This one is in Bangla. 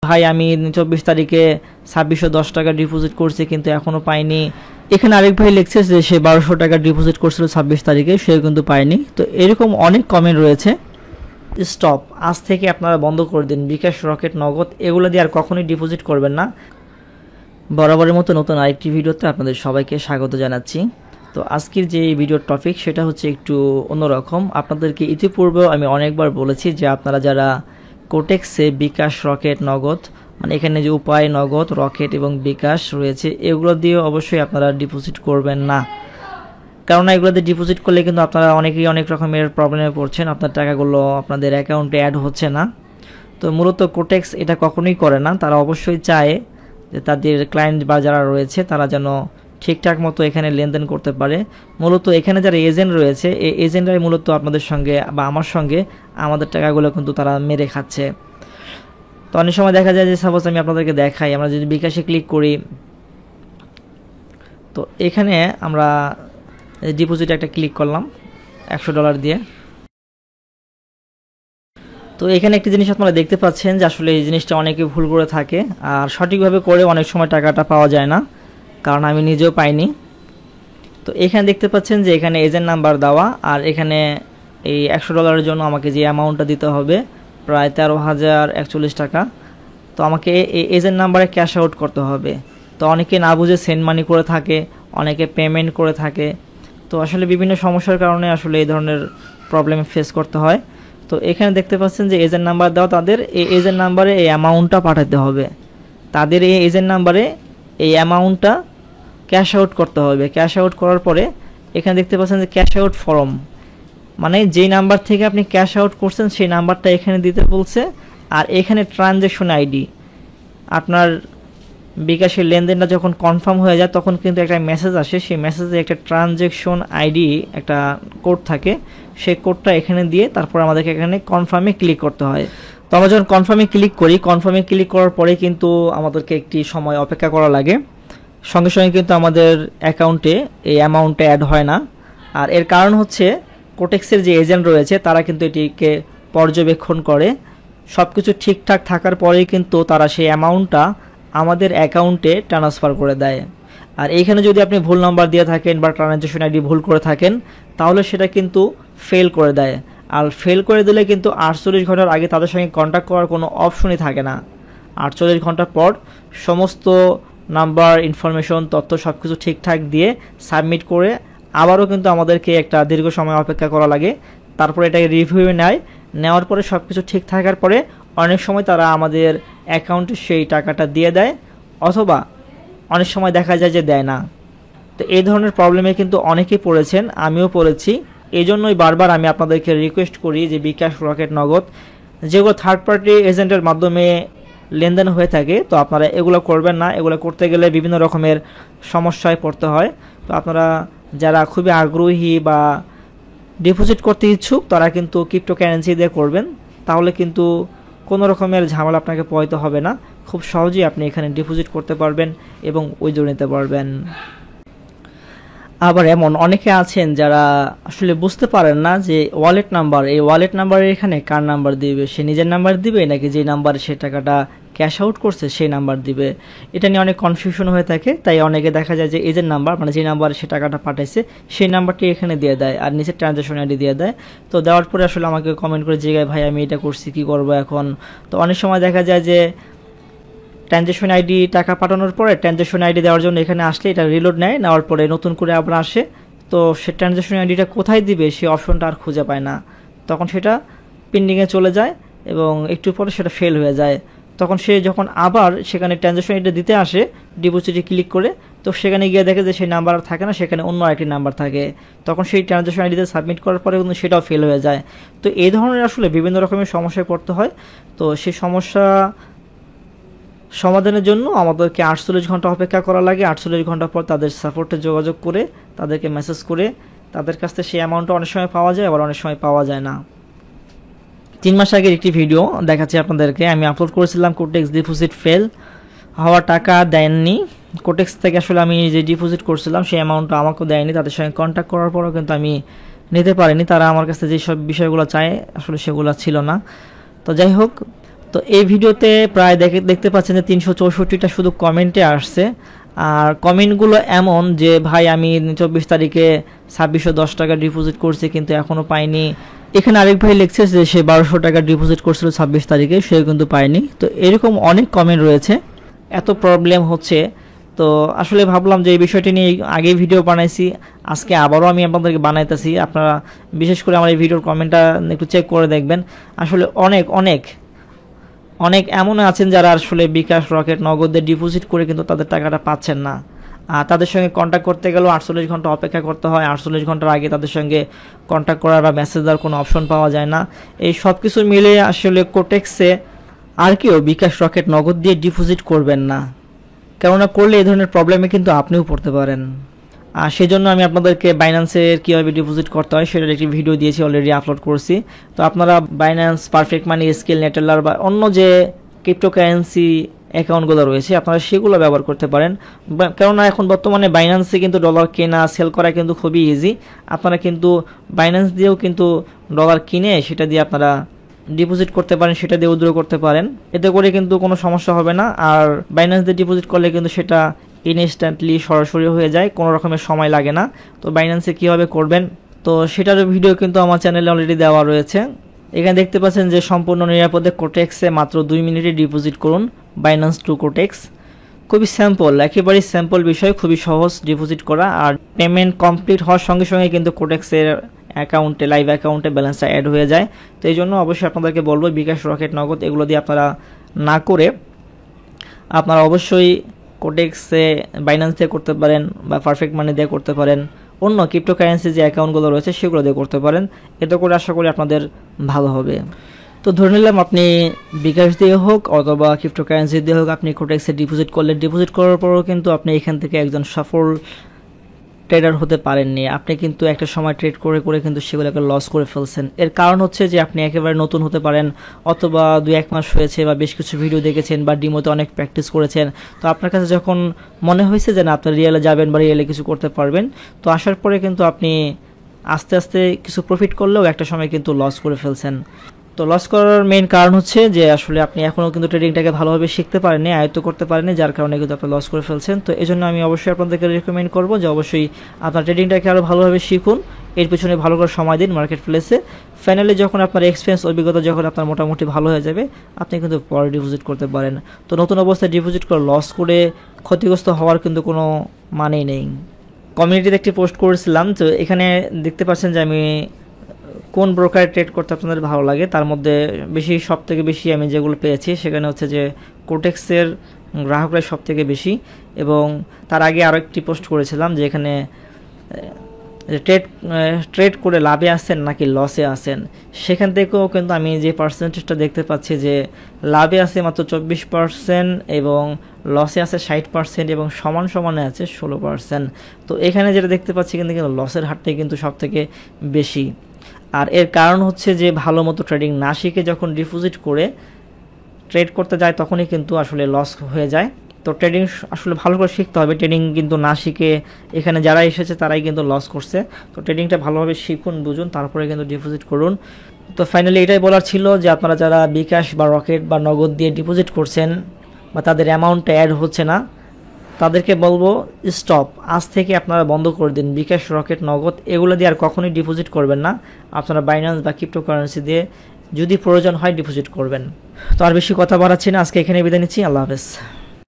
ভাই আমি 24 তারিখে 2610 টাকা ডিপোজিট করছি কিন্তু এখনো পাইনি। এখানে আরেক ভাই লিখছে যে সে 1200 টাকা ডিপোজিট করছিল 26 তারিখে, সে কিন্তু পায়নি। তো এরকম অনেক কমেন্ট রয়েছে। স্টপ, আজ থেকে আপনারা বন্ধ করে দিন বিকাশ, রকেট, নগদ এগুলো দিয়ে আর কখনোই ডিপোজিট করবেন না। বরাবরের মতো নতুন আরেকটি ভিডিওতে আপনাদের সবাইকে স্বাগত জানাচ্ছি। তো আজকের যে ভিডিওর টপিক সেটা হচ্ছে একটু অন্যরকম। আপনাদেরকে ইতিপূর্বেও আমি অনেকবার বলেছি যে আপনারা যারা কোটেক্সে বিকাশ, রকেট, নগদ মানে এখানে যে উপায়, নগদ, রকেট এবং বিকাশ রয়েছে এগুলো দিয়ে অবশ্যই আপনারা ডিপোজিট করবেন না। কারণ এগুলোতে ডিপোজিট করলে কিন্তু আপনারা অনেকেই অনেক রকমের প্রবলেমে পড়ছেন, আপনার টাকাগুলো আপনাদের অ্যাকাউন্টে অ্যাড হচ্ছে না। তো মূলত কোটেক্স এটা কখনোই করে না। তারা অবশ্যই চায় যে তাদের ক্লায়েন্ট বা যারা রয়েছে তারা যেন ঠিকঠাক মতো এখানে লেনদেন করতে পারে। মূলত এখানে যারা এজেন্ট রয়েছে এই এজেন্টরাই মূলত আপনাদের সঙ্গে বা আমার সঙ্গে আমাদের টাকাগুলো কিন্তু তারা মেরে খাচ্ছে। তো অনেক সময় দেখা যায় যে সাপোজ আমি আপনাদেরকে দেখাই, আমরা যদি বিকাশে ক্লিক করি তো এখানে আমরা ডিপোজিট একটা ক্লিক করলাম $100 দিয়ে। তো এখানে একটি জিনিস আপনারা দেখতে পাচ্ছেন যে আসলে এই জিনিসটা অনেকে ভুল করে থাকে আর সঠিকভাবে করে অনেক সময় টাকাটা পাওয়া যায় না, কারণ আমি নিজেও পাইনি। তো এখানে দেখতে পাচ্ছেন যে এখানে এজেন্ট নাম্বার দেওয়া আর এখানে এই $100 জন্য আমাকে যে অ্যামাউন্টটা দিতে হবে প্রায় 13,041 টাকা। তো আমাকে এই এজেন্ট নাম্বারে ক্যাশ আউট করতে হবে। তো অনেকে না বুঝে সেন্ড মানি করে থাকে, অনেকে পেমেন্ট করে থাকে। তো আসলে বিভিন্ন সমস্যার কারণে আসলে এই ধরনের প্রবলেম ফেস করতে হয়। তো এখানে দেখতে পাচ্ছেন যে এজেন্ট নাম্বার দেওয়া, তাদের এই এজেন্ট নাম্বারে এই অ্যামাউন্টটা পাঠাতে হবে। তাদের এই এজেন্ট নাম্বারে এই অ্যামাউন্টটা ক্যাশ আউট করতে হবে। ক্যাশ আউট করার পরে এখানে দেখতে পাচ্ছেন যে ক্যাশ আউট ফর্ম, মানে যেই নাম্বার থেকে আপনি ক্যাশ আউট করছেন সেই নাম্বারটা এখানে দিতে বলছে। আর এখানে ট্রানজ্যাকশন আইডি, আপনার বিকাশের লেনদেনটা যখন কনফার্ম হয়ে যায় তখন কিন্তু একটা মেসেজ আসে, সেই মেসেজে একটা ট্রানজ্যাকশন আইডি একটা কোড থাকে, সেই কোডটা এখানে দিয়ে তারপর আমাদেরকে এখানে কনফার্মে ক্লিক করতে হয়। তো আমরা যখন কনফার্মে ক্লিক করি, কনফার্মে ক্লিক করার পরে কিন্তু আমাদেরকে একটি সময় অপেক্ষা করা লাগে। সঙ্গে সঙ্গে কিন্তু আমাদের অ্যাকাউন্টে এই অ্যামাউন্টটা অ্যাড হয় না। আর এর কারণ হচ্ছে কোটেক্সের যে এজেন্ট রয়েছে তারা কিন্তু এটিকে পর্যবেক্ষণ করে, সব কিছু ঠিকঠাক থাকার পরেই কিন্তু তারা সেই অ্যামাউন্টটা আমাদের অ্যাকাউন্টে ট্রান্সফার করে দেয়। আর এইখানে যদি আপনি ভুল নাম্বার দিয়ে থাকেন বা ট্রানজ্যাকশন আইডি ভুল করে থাকেন তাহলে সেটা কিন্তু ফেল করে দেয়। আর ফেল করে দিলে কিন্তু 48 ঘন্টার আগে তাদের সঙ্গে কন্ট্যাক্ট করার কোনো অপশনই থাকে না। 48 ঘন্টা পর সমস্ত নাম্বার, ইনফরমেশন, তথ্য সব কিছু ঠিকঠাক দিয়ে সাবমিট করে আবারও কিন্তু আমাদেরকে একটা দীর্ঘ সময় অপেক্ষা করা লাগে। তারপরে এটাকে রিভিউ নেওয়ার পরে সব কিছু ঠিক থাকার পরে অনেক সময় তারা আমাদের অ্যাকাউন্টে সেই টাকাটা দিয়ে দেয়, অথবা অনেক সময় দেখা যায় যে দেয় না। তো এই ধরনের প্রবলেমে কিন্তু অনেকেই পড়েছেন, আমিও পড়েছি। এই জন্যই বারবার আমি আপনাদেরকে রিকোয়েস্ট করি যে বিকাশ, রকেট, নগদ যেগুলো থার্ড পার্টি এজেন্টের মাধ্যমে লেনদেন হয়ে থাকে তো আপনারা এগুলো করবেন না। এগুলো করতে গেলে বিভিন্ন রকমের সমস্যায় পড়তে হয়। তো আপনারা যারা খুবই আগ্রহী বা ডিপোজিট করতে ইচ্ছুক তারা কিন্তু ক্রিপ্টোকারেন্সি দিয়ে করবেন, তাহলে কিন্তু কোনো রকমের ঝামেলা আপনাকে পোহাইতে হবে না। খুব সহজেই আপনি এখানে ডিপোজিট করতে পারবেন এবং উইথড্র নিতে পারবেন। আবার এমন অনেকে আছেন যারা আসলে বুঝতে পারেন না যে ওয়ালেট নাম্বার, এই ওয়ালেট নাম্বারের এখানে কার নাম্বার দিবে, সে নিজের নাম্বার দিবে নাকি যে নাম্বার সে টাকাটা ক্যাশ আউট করছে সেই নাম্বার দিবে। এটা নিয়ে অনেক কনফিউশন হয়ে থাকে। তাই অনেকে দেখা যায় যে এজেন্ট নাম্বার মানে যে নাম্বারে সে টাকাটা পাঠাইছে সেই নাম্বারটি এখানে দিয়ে দেয় আর নিচে ট্রানজ্যাকশন আইডি দিয়ে দেয়। তো দেওয়ার পরে আসলে আমাকে কমেন্ট করে জিজ্ঞাসা, ভাই আমি এটা করছি কী করবো এখন। তো অনেক সময় দেখা যায় যে ট্রানজ্যাকশন আইডি টাকা পাঠানোর পরে ট্রানজ্যাকশন আইডি দেওয়ার জন্য এখানে আসলে এটা রিলোড নেওয়ার পরে নতুন করে আবার আসে, তো সে ট্রানজ্যাকশন আইডিটা কোথায় দিবে সেই অপশনটা আর খুঁজে পায় না। তখন সেটা পেন্ডিংয়ে চলে যায় এবং একটু পরে সেটা ফেল হয়ে যায়। তখন সে যখন আবার সেখানে ট্রানজ্যাকশন আইডিটা দিতে আসে ডিপোজিটে ক্লিক করে, তো সেখানে গিয়ে দেখে যে সেই নাম্বার আর থাকে না, সেখানে অন্য আরেকটি নাম্বার থাকে। তখন সেই ট্রানজ্যাকশন আইডিতে সাবমিট করার পরে কিন্তু সেটাও ফেল হয়ে যায়। তো এই ধরনের আসলে বিভিন্ন রকমের সমস্যায় পড়তে হয়। তো সেই সমস্যা সমাধানের জন্য আমাদেরকে 48 ঘন্টা অপেক্ষা করা লাগে। 48 ঘন্টা পর তাদের সাপোর্টে যোগাযোগ করে তাদেরকে মেসেজ করে তাদের কাছ থেকে সেই অ্যামাউন্টটা অনেক সময় পাওয়া যায়, আবার অনেক সময় পাওয়া যায় না। 3 মাস আগের একটি ভিডিও দেখাচ্ছি আপনাদেরকে, আমি আপলোড করেছিলাম কোটেক্স ডিপোজিট ফেল হওয়া, টাকা দেননি কোটেক্স থেকে। আসলে আমি যে ডিপোজিট করছিলাম সেই অ্যামাউন্টটা আমাকেও দেয়নি। তাদের সঙ্গে কন্ট্যাক্ট করার পরও কিন্তু আমি নিতে পারিনি। তারা আমার কাছে যেসব বিষয়গুলো চায় আসলে সেগুলো ছিল না। তো যাই হোক, তো এই ভিডিওতে প্রায় দেখতে পাচ্ছেন যে 364টা শুধু কমেন্টে আসছে। আর কমেন্টগুলো এমন যে ভাই আমি 24 তারিখে 2610 টাকা ডিপোজিট করছি কিন্তু এখনও পাইনি। এখানে আরেক ভাই লিখছে যে সে 1200 টাকা ডিপোজিট করছিল 26 তারিখে, সে কিন্তু পায়নি। তো এরকম অনেক কমেন্ট রয়েছে, এত প্রবলেম হচ্ছে। তো আসলে ভাবলাম যে এই বিষয়টি নিয়ে আগে ভিডিও বানাইছি, আজকে আবারও আমি আপনাদেরকে বানাইতেছি। আপনারা বিশেষ করে আমার এই ভিডিওর কমেন্টটা একটু চেক করে দেখবেন। আসলে অনেক অনেক অনেক এমন আছেন যারা আসলে বিকাশ, রকেট, নগদে ডিপোজিট করে কিন্তু তাদের টাকাটা পাচ্ছেন না। আর তাদের সঙ্গে কন্ট্যাক্ট করতে গেলেও 48 ঘন্টা অপেক্ষা করতে হয়। 48 ঘন্টার আগে তাদের সঙ্গে কন্ট্যাক্ট করার বা মেসেজ দেওয়ার কোনো অপশন পাওয়া যায় না। এই সব কিছু মিলে আসলে কোটেক্সে আর কেউ বিকাশ, রকেট, নগদ দিয়ে ডিপোজিট করবেন না, কেননা করলে এই ধরনের প্রবলেমে কিন্তু আপনিও পড়তে পারেন। আর সেই জন্য আমি আপনাদেরকে বাইন্যান্সের কীভাবে ডিপোজিট করতে হয় সেটার একটি ভিডিও দিয়েছি, অলরেডি আপলোড করছি। তো আপনারা বাইন্যান্স, পারফেক্ট মানি, স্কেল, নেটেলার বা অন্য যে ক্রিপ্টোকারেন্সি অ্যাকাউন্টগুলো রয়েছে আপনারা সেগুলো ব্যবহার করতে পারেন। কেননা এখন বর্তমানে বাইন্যান্সে কিন্তু ডলার কেনা সেল করা কিন্তু খুবই ইজি। আপনারা কিন্তু বাইন্যান্স দিয়েও কিন্তু ডলার কিনে সেটা দিয়ে আপনারা ডিপোজিট করতে পারেন, সেটা দিয়ে উইথড্র করতে পারেন। এতে করে কিন্তু কোনো সমস্যা হবে না। আর বাইন্যান্স দিয়ে ডিপোজিট করলে কিন্তু সেটা ইনস্ট্যান্টলি সরাসরি হয়ে যায়, কোনো রকমের সময় লাগে না। তো বাইন্যান্সে কীভাবে করবেন তো সেটারও ভিডিও কিন্তু আমার চ্যানেলে অলরেডি দেওয়া রয়েছে। এখানে দেখতে পাচ্ছেন যে সম্পূর্ণ নিরাপদে কোটেক্সে মাত্র 2 মিনিটে ডিপোজিট করুন বাইন্যান্স টু কোটেক্স। খুবই স্যাম্পল, একেবারেই স্যাম্পল বিষয়, খুবই সহজ ডিপোজিট করা। আর পেমেন্ট কমপ্লিট হওয়ার সঙ্গে সঙ্গে কিন্তু কোটেক্সের অ্যাকাউন্টে, লাইভ অ্যাকাউন্টে ব্যালেন্সটা অ্যাড হয়ে যায়। তো এই জন্য অবশ্যই আপনাদেরকে বলবো বিকাশ, রকেট, নগদ এগুলো দিয়ে আপনারা না করে আপনারা অবশ্যই কোটেক্সে বাইন্যান্স দিয়ে করতে পারেন বা পারফেক্ট মানি দিয়ে করতে পারেন, অন্য ক্রিপ্টোকারেন্সি যে অ্যাকাউন্টগুলো রয়েছে সেগুলো দিয়ে করতে পারেন। এতে করে আশা করি আপনাদের ভালো হবে। তো ধরে নিলাম আপনি বিকাশ দিয়ে হোক অথবা ক্রিপ্টোকারেন্সি দিয়ে হোক আপনি কোটেক্সে ডিপোজিট করলেন। ডিপোজিট করার পরও কিন্তু আপনি এখান থেকে একজন সফল ট্রেডার হতে পারেননি। আপনি কিন্তু একটা সময় ট্রেড করে করে কিন্তু সেগুলোকে লস করে ফেলছেন। এর কারণ হচ্ছে যে আপনি একেবারে নতুন হতে পারেন, অথবা 2-1 মাস হয়েছে বা বেশ কিছু ভিডিও দেখেছেন বা ডিমোতে অনেক প্র্যাকটিস করেছেন। তো আপনার কাছে যখন মনে হয়েছে যে না আপনি রিয়েলে যাবেন বা রিয়েলে কিছু করতে পারবেন, তো আসার পরে কিন্তু আপনি আস্তে আস্তে কিছু প্রফিট করলেও একটা সময় কিন্তু লস করে ফেলছেন। তো লস করার মেইন কারণ হচ্ছে যে আসলে আপনি এখনও কিন্তু ট্রেডিংটাকে ভালোভাবে শিখতে পারেননি, আয়ত্ত করতে পারেননি, যার কারণে কিন্তু আপনি লস করে ফেলছেন। তো এই জন্য আমি অবশ্যই আপনাদেরকে রেকমেন্ড করবো যে অবশ্যই আপনার ট্রেডিংটাকে আরও ভালোভাবে শিখুন, এর পিছনে ভালো করে সময় দিন মার্কেট প্লেসে। ফাইনালি যখন আপনার এক্সপিরিয়েন্স, অভিজ্ঞতা যখন আপনার মোটামুটি ভালো হয়ে যাবে আপনি কিন্তু পরে ডিপোজিট করতে পারেন। তো নতুন অবস্থায় ডিপোজিট করে লস করে ক্ষতিগ্রস্ত হওয়ার কিন্তু কোনো মানেই নেই। কমিউনিটিতে একটি পোস্ট করেছিলাম, তো এখানে দেখতে পাচ্ছেন যে আমি কোন ব্রোকারে ট্রেড করতে আপনাদের ভালো লাগে, তার মধ্যে সব থেকে বেশি আমি যেগুলো পেয়েছি সেখানে হচ্ছে যে কোটেক্সের গ্রাহকরাই সব থেকে বেশি। এবং তার আগে আরও একটি পোস্ট করেছিলাম যে এখানে ট্রেড করে লাভে আছেন নাকি লসে আছেন, সেখান থেকেও কিন্তু আমি যে পার্সেন্টেজটা দেখতে পাচ্ছি যে লাভে আছে মাত্র 24% এবং লসে আছে 60% এবং সমান সমানে আছে 16%। তো এখানে যেটা দেখতে পাচ্ছি কিন্তু লসের হারটাই কিন্তু সব থেকে বেশি। আর এর কারণ হচ্ছে যে ভালো মতো ট্রেডিং না শিখে যখন ডিপোজিট করে ট্রেড করতে যায় তখনই কিন্তু আসলে লস হয়ে যায়। তো ট্রেডিং আসলে ভালো করে শিখতে হবে, ট্রেডিং কিন্তু না শিখে এখানে যারা এসেছে তারাই কিন্তু লস করছে। তো ট্রেডিংটা ভালোভাবে শিখুন, বুঝুন, তারপরে কিন্তু ডিপোজিট করুন। তো ফাইনালি এটাই বলার ছিল যে আপনারা যারা বিকাশ বা রকেট বা নগদ দিয়ে ডিপোজিট করছেন বা তাদের অ্যামাউন্টটা অ্যাড হচ্ছে না তাদেরকে বলবো স্টপ, আজ থেকে আপনারা বন্ধ করে দিন। বিকাশ, রকেট, নগদ এগুলো দিয়ে আর কখনোই ডিপোজিট করবেন না। আপনারা বাইন্যান্স বা ক্রিপ্টোকারেন্সি দিয়ে যদি প্রয়োজন হয় ডিপোজিট করবেন। তো আর বেশি কথা বাড়াচ্ছি না, আজকে এখানে বিদায় নিচ্ছি। আল্লাহ হাফেজ।